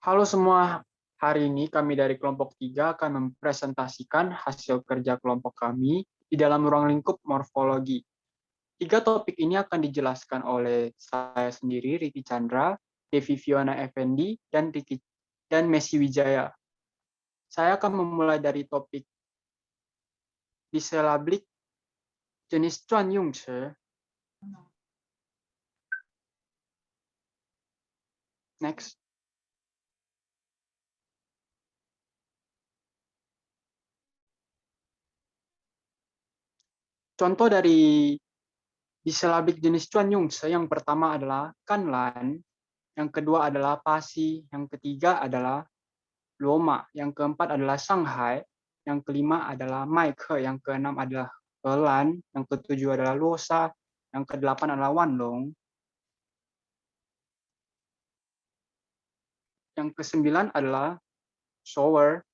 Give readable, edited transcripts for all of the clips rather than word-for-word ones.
Halo semua, hari ini kami dari kelompok 3 akan mempresentasikan hasil kerja kelompok kami di dalam ruang lingkup morfologi. 3 topik ini akan dijelaskan oleh saya sendiri, Riki Chandra, Devi Fiona Effendi, dan Messi Wijaya. Saya akan memulai dari topik diselablik jenis Chuan Yung Che. Next. Contoh dari diselablik jenis Chuan Yung Che yang pertama adalah Kanlan, yang kedua adalah Pasi, yang ketiga adalah Loma, yang keempat adalah Shanghai, yang kelima adalah Maike, yang keenam adalah Helan, yang ketujuh adalah Luosa, yang kedelapan adalah Wanlong, yang kesembilan adalah Seoul,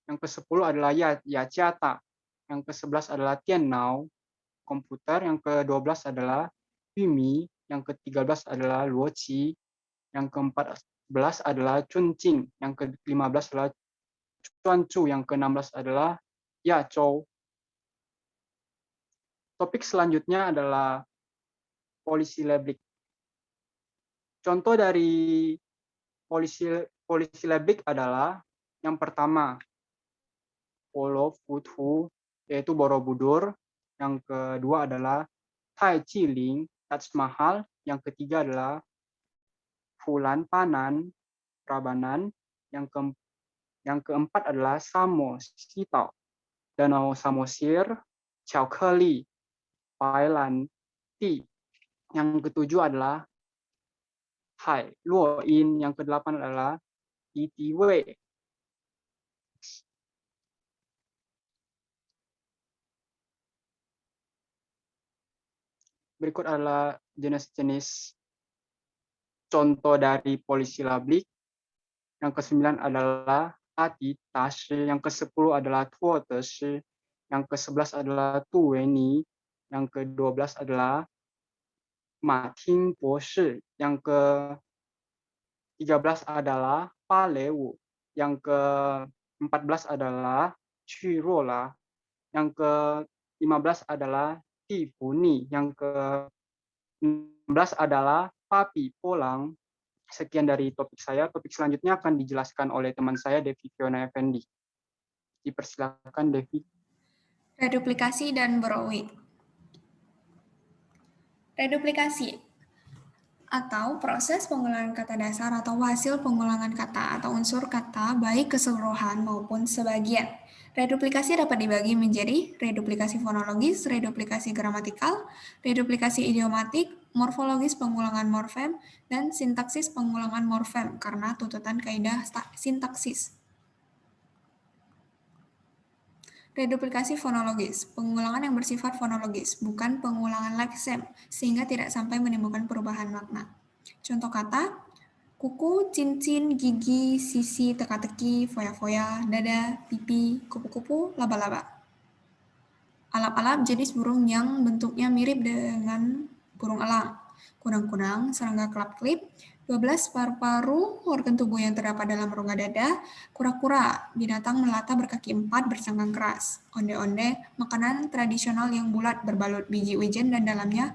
yang kesepuluh adalah Yachiata, yang kesebelas adalah Tiannao, komputer, yang ke-12 adalah Yumi, yang ke-13 adalah Luoqi, yang ke-14 adalah Chunqing, yang ke-15 adalah Chuanchu, yang ke-16 adalah Yachou. Topik selanjutnya adalah polisilabik. Contoh dari polisilabik adalah yang pertama, Polo Futhu, yaitu Borobudur. Yang kedua adalah Tai Chiling, Taj Mahal. Yang ketiga adalah Fulan Panan, Prabanan. Yang keempat adalah Samositao, Danau Samosir, Chao-Keli, Pailan Ti. Yang ketujuh adalah Hai Luo In, yang kedelapan adalah Iti Wei. Berikut adalah jenis-jenis contoh dari polisilabik. Yang ke-9 adalah Ati Tashi, yang ke-10 adalah Tuo Teshi, yang ke-11 adalah Tuweni, yang ke-12 adalah Ma Ting Po Shi, yang ke-13 adalah Pa Lewu, yang ke-14 adalah Qu Rola, yang ke-15 adalah Ti Funi, yang ke-16 adalah Papi Polang. Sekian dari topik saya. Topik selanjutnya akan dijelaskan oleh teman saya, Devi Fiona Effendi. Dipersilakan, Devi. Reduplikasi dan Borowik. Reduplikasi atau proses pengulangan kata dasar atau hasil pengulangan kata atau unsur kata baik keseluruhan maupun sebagian. Reduplikasi dapat dibagi menjadi reduplikasi fonologis, reduplikasi gramatikal, reduplikasi idiomatik, morfologis pengulangan morfem, dan sintaksis pengulangan morfem karena tuntutan kaidah sintaksis. Reduplikasi fonologis, pengulangan yang bersifat fonologis, bukan pengulangan leksem, sehingga tidak sampai menimbulkan perubahan makna. Contoh kata, kuku, cincin, gigi, sisi, teka-teki, foya-foya, dada, pipi, kupu-kupu, laba-laba. Alap-alap jenis burung yang bentuknya mirip dengan burung elang. Kunang-kunang, serangga kelap-kelip, 12 paru-paru, organ tubuh yang terdapat dalam rongga dada, kura-kura, binatang melata berkaki 4 bersangkang keras, onde-onde, makanan tradisional yang bulat berbalut biji wijen dan dalamnya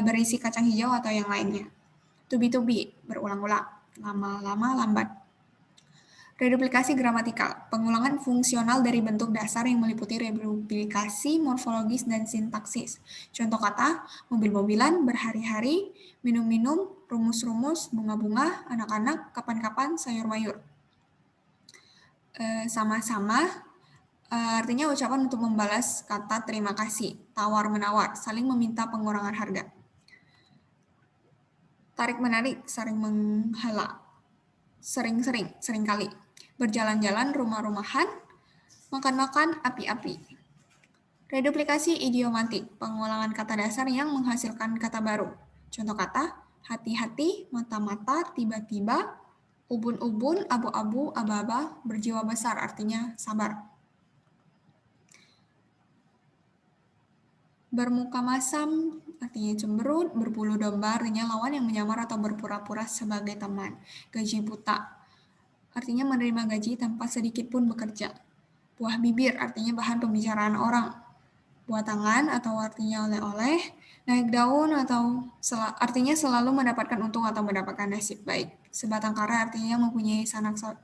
berisi kacang hijau atau yang lainnya. Tubi-tubi, berulang-ulang, lama-lama lambat. Reduplikasi gramatikal, pengulangan fungsional dari bentuk dasar yang meliputi reduplikasi morfologis dan sintaksis. Contoh kata, mobil-mobilan, berhari-hari, minum-minum, rumus-rumus, bunga-bunga, anak-anak, kapan-kapan, sayur-mayur. Sama-sama, artinya ucapan untuk membalas kata terima kasih, tawar-menawar, saling meminta pengurangan harga. Tarik-menarik, saling menghala, sering-sering, seringkali. Berjalan-jalan, rumah-rumahan, makan-makan, api-api. Reduplikasi idiomatik, pengulangan kata dasar yang menghasilkan kata baru. Contoh kata, hati-hati, mata-mata, tiba-tiba, ubun-ubun, abu-abu, aba-aba, berjiwa besar, artinya sabar. Bermuka masam artinya cemberut, berbulu domba artinya lawan yang menyamar atau berpura-pura sebagai teman. Gaji buta artinya menerima gaji tanpa sedikit pun bekerja. Buah bibir artinya bahan pembicaraan orang. Buah tangan atau artinya oleh-oleh. Naik daun atau artinya selalu mendapatkan untung atau mendapatkan nasib baik. Sebatang kara artinya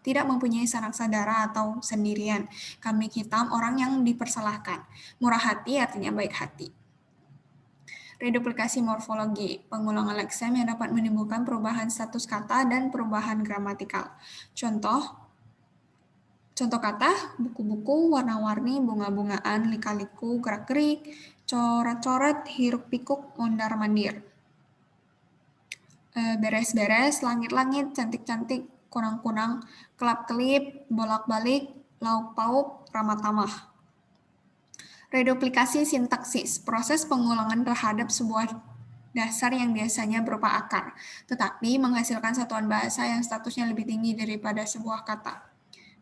tidak mempunyai sanak saudara atau sendirian. Kambing hitam orang yang dipersalahkan. Murah hati artinya baik hati. Reduplikasi morfologi, pengulangan leksem yang dapat menimbulkan perubahan status kata dan perubahan gramatikal. Contoh kata, buku-buku, warna-warni, bunga-bungaan, lika-liku, gerak-gerik, coret-coret, hiruk-pikuk, mondar-mandir. Beres-beres, langit-langit, cantik-cantik, kunang-kunang, kelap-kelip, bolak-balik, lauk pauk, ramah tamah. Reduplikasi sintaksis, proses pengulangan terhadap sebuah dasar yang biasanya berupa akar, tetapi menghasilkan satuan bahasa yang statusnya lebih tinggi daripada sebuah kata.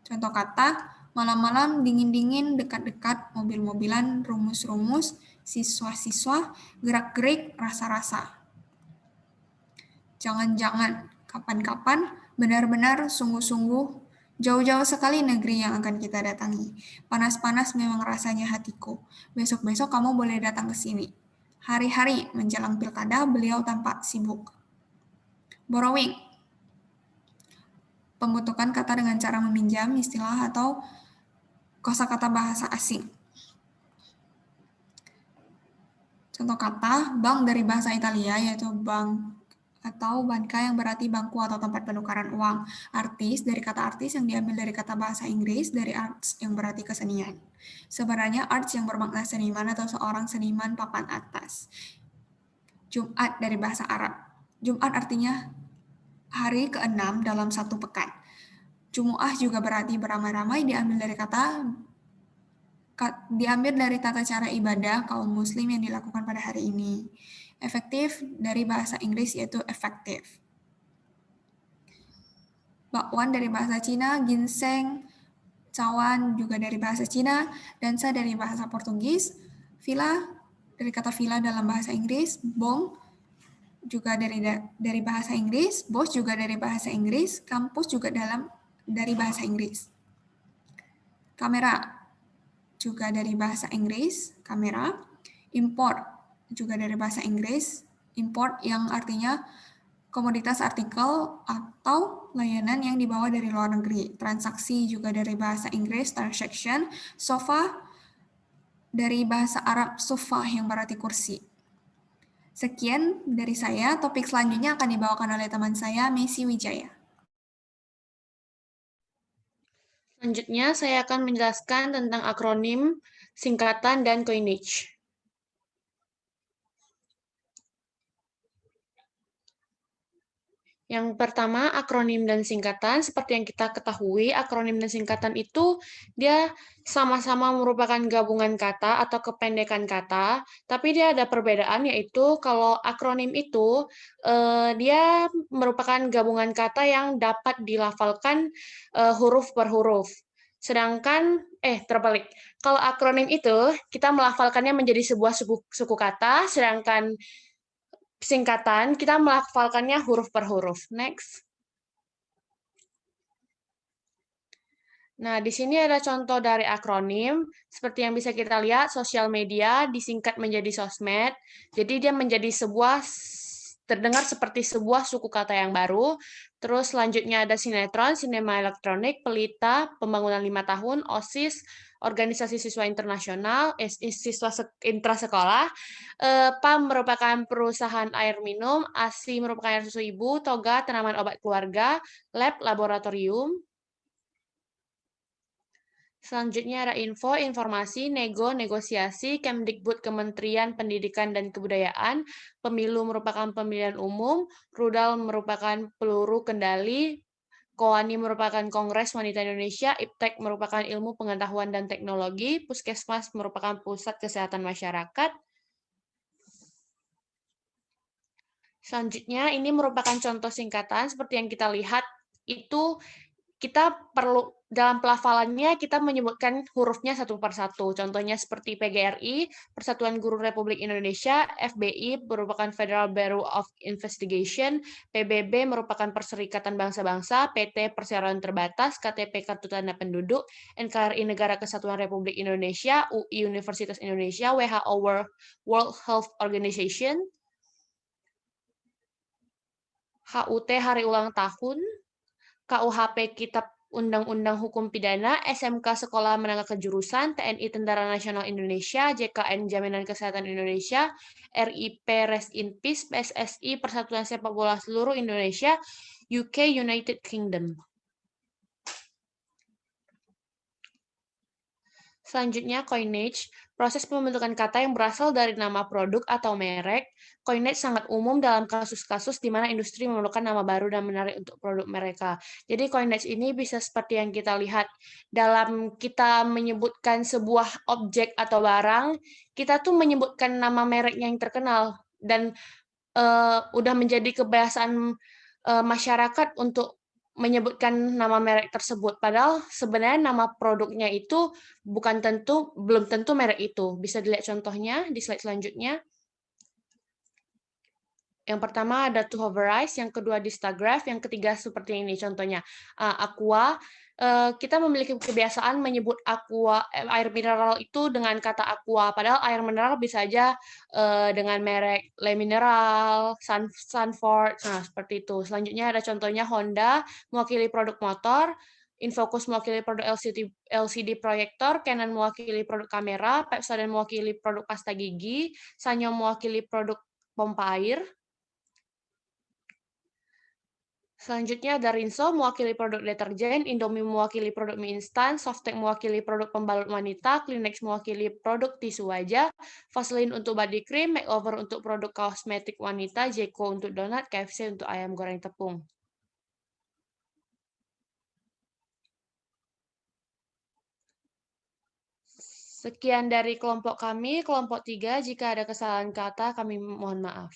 Contoh kata, malam-malam, dingin-dingin, dekat-dekat, mobil-mobilan, rumus-rumus, siswa-siswa, gerak-gerik, rasa-rasa. Jangan-jangan, kapan-kapan, benar-benar, sungguh-sungguh, jauh-jauh sekali negeri yang akan kita datangi. Panas-panas memang rasanya hatiku. Besok-besok kamu boleh datang ke sini. Hari-hari menjelang pilkada, beliau tampak sibuk. Borrowing, pembentukan kata dengan cara meminjam istilah atau kosakata bahasa asing. Contoh kata, bank dari bahasa Italia yaitu bank atau banca yang berarti bangku atau tempat penukaran uang. Artis dari kata artis yang diambil dari kata bahasa Inggris dari arts yang berarti kesenian. Sebenarnya arts yang bermakna seniman atau seorang seniman papan atas. Jumat dari bahasa Arab. Jumat artinya hari ke-6 dalam satu pekan. Jumu'ah juga berarti beramai-ramai diambil dari tata cara ibadah kaum muslim yang dilakukan pada hari ini. Efektif dari bahasa Inggris yaitu effective. Bakwan dari bahasa Cina, ginseng, cawan juga dari bahasa Cina, dansa dari bahasa Portugis, villa dari kata villa dalam bahasa Inggris, bong juga dari bahasa Inggris, bos juga dari bahasa Inggris, kampus juga dari bahasa Inggris. Kamera juga dari bahasa Inggris, kamera. Import juga dari bahasa Inggris, import yang artinya komoditas artikel atau layanan yang dibawa dari luar negeri. Transaksi juga dari bahasa Inggris, transaction. Sofa dari bahasa Arab, sofa yang berarti kursi. Sekian dari saya, topik selanjutnya akan dibawakan oleh teman saya, Messi Wijaya. Selanjutnya, saya akan menjelaskan tentang akronim, singkatan, dan coinage. Yang pertama, akronim dan singkatan. Seperti yang kita ketahui, akronim dan singkatan itu dia sama-sama merupakan gabungan kata atau kependekan kata, tapi dia ada perbedaan, yaitu kalau akronim itu dia merupakan gabungan kata yang dapat dilafalkan huruf per huruf. Sedangkan, terbalik. Kalau akronim itu, kita melafalkannya menjadi sebuah suku kata, sedangkan singkatan, kita melafalkannya huruf per huruf. Next. Nah, di sini ada contoh dari akronim. Seperti yang bisa kita lihat, sosial media disingkat menjadi sosmed. Jadi dia menjadi terdengar seperti sebuah suku kata yang baru. Terus selanjutnya ada sinetron, sinema elektronik, pelita, pembangunan 5 tahun, OSIS, organisasi siswa internasional, siswa intrasekolah, PAM merupakan perusahaan air minum, ASI merupakan air susu ibu, toga tanaman obat keluarga, lab laboratorium. Selanjutnya ada informasi, negosiasi, Kemdikbud Kementerian Pendidikan dan Kebudayaan, pemilu merupakan pemilihan umum, rudal merupakan peluru kendali, KOANI merupakan Kongres Wanita Indonesia, IPTEK merupakan ilmu pengetahuan dan teknologi, Puskesmas merupakan pusat kesehatan masyarakat. Selanjutnya, ini merupakan contoh singkatan seperti yang kita lihat, itu kita perlu dalam pelafalannya kita menyebutkan hurufnya satu per satu. Contohnya seperti PGRI, Persatuan Guru Republik Indonesia, FBI merupakan Federal Bureau of Investigation, PBB merupakan Perserikatan Bangsa-Bangsa, PT Perseroan Terbatas, KTP Kartu Tanda Penduduk, NKRI Negara Kesatuan Republik Indonesia, UI Universitas Indonesia, WHO World Health Organization, HUT Hari Ulang Tahun, KUHP Kitab Undang-Undang Hukum Pidana, SMK Sekolah Menengah Kejurusan, TNI Tentara Nasional Indonesia, JKN Jaminan Kesehatan Indonesia, RIP Rest in Peace, PSSI Persatuan Sepak Bola Seluruh Indonesia, UK United Kingdom. Selanjutnya, coinage, proses pembentukan kata yang berasal dari nama produk atau merek. Coinage sangat umum dalam kasus-kasus di mana industri memerlukan nama baru dan menarik untuk produk mereka. Jadi coinage ini bisa seperti yang kita lihat dalam kita menyebutkan sebuah objek atau barang, kita tuh menyebutkan nama mereknya yang terkenal dan udah menjadi kebiasaan masyarakat untuk menyebutkan nama merek tersebut. Padahal sebenarnya nama produknya itu belum tentu merek itu. Bisa dilihat contohnya di slide selanjutnya. Yang pertama ada to hoverize, yang kedua distagraph, yang ketiga seperti ini contohnya. Aqua, kita memiliki kebiasaan menyebut aqua, air mineral itu dengan kata aqua, padahal air mineral bisa aja dengan merek Le Mineral, Sanford, nah seperti itu. Selanjutnya ada contohnya Honda, mewakili produk motor, Infocus mewakili produk LCD proyektor, Canon mewakili produk kamera, Pepsodent mewakili produk pasta gigi, Sanyo mewakili produk pompa air. Selanjutnya ada Rinso mewakili produk deterjen, Indomie mewakili produk mie instan, Softtek mewakili produk pembalut wanita, Kleenex mewakili produk tisu wajah, Vaseline untuk body cream, Makeover untuk produk kosmetik wanita, Jeko untuk donat, KFC untuk ayam goreng tepung. Sekian dari kelompok kami, kelompok 3. Jika ada kesalahan kata, kami mohon maaf.